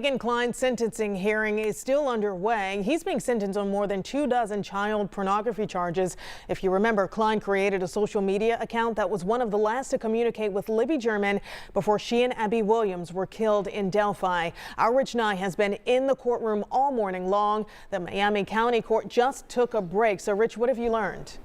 Kegan Kline's sentencing hearing is still underway. He's being sentenced on more than 24 child pornography charges. If you remember, Kline created a social media account that was one of the last to communicate with Libby German before she and Abby Williams were killed in Delphi. Our Rich Nye has been in the courtroom all morning long. The Miami County Court just took a break. So, Rich, what have you learned?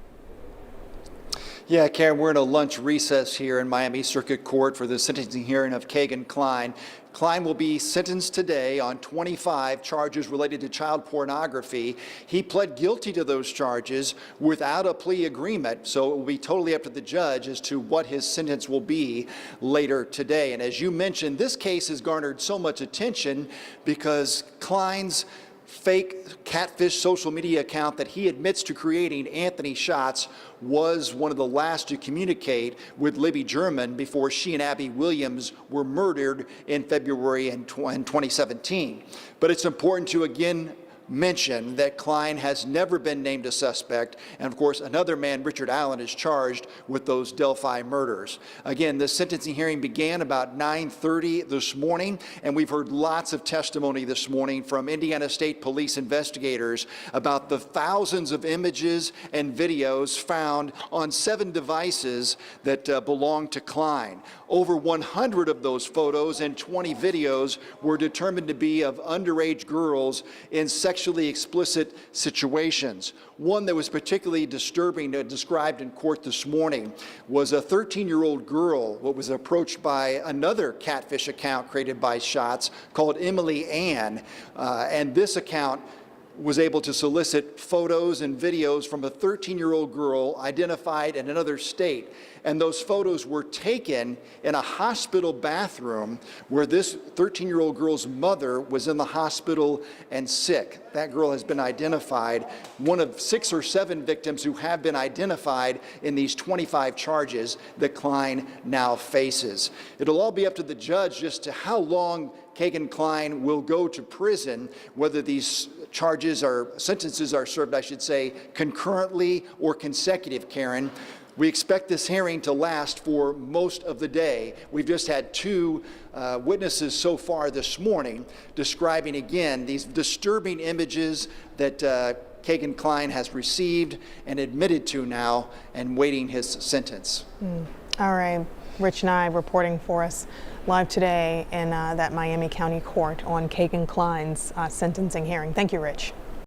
Yeah, Karen, we're in a lunch recess here in Miami Circuit Court for the sentencing hearing of Kegan Kline. Kline will be sentenced today on 25 charges related to child pornography. He pled guilty to those charges without a plea agreement, so it will be totally up to the judge as to what his sentence will be later today. And as you mentioned, this case has garnered so much attention because Kline's fake catfish social media account that he admits to creating, Anthony Schatz, was one of the last to communicate with Libby German before she and Abby Williams were murdered in February in 2017. But it's important to again mention that Kline has never been named a suspect, and of course another man, Richard Allen, is charged with those Delphi murders. Again, the sentencing hearing began about 9:30 this morning, and we've heard lots of testimony this morning from Indiana State Police investigators about the thousands of images and videos found on 7 devices that belong to Kline. Over 100 of those photos and 20 videos were determined to be of underage girls in sexually explicit situations. One that was particularly disturbing, described in court this morning, was a 13-year-old girl who was approached by another catfish account created by Schatz called Emily Ann, and this account was able to solicit photos and videos from a 13-year-old girl identified in another state. And those photos were taken in a hospital bathroom where this 13-year-old girl's mother was in the hospital and sick. That girl has been identified, one of 6 or 7 victims who have been identified in these 25 charges that Kline now faces. It'll all be up to the judge as to how long Kegan Kline will go to prison, whether these sentences are served, I should say, concurrently or consecutive, Karen. We expect this hearing to last for most of the day. We've just had 2 witnesses so far this morning describing again these disturbing images that Kegan Kline has received and admitted to now and waiting his sentence. All right. Rich Nye reporting for us live today in that Miami County Court on Kegan Kline's sentencing hearing. Thank you, Rich.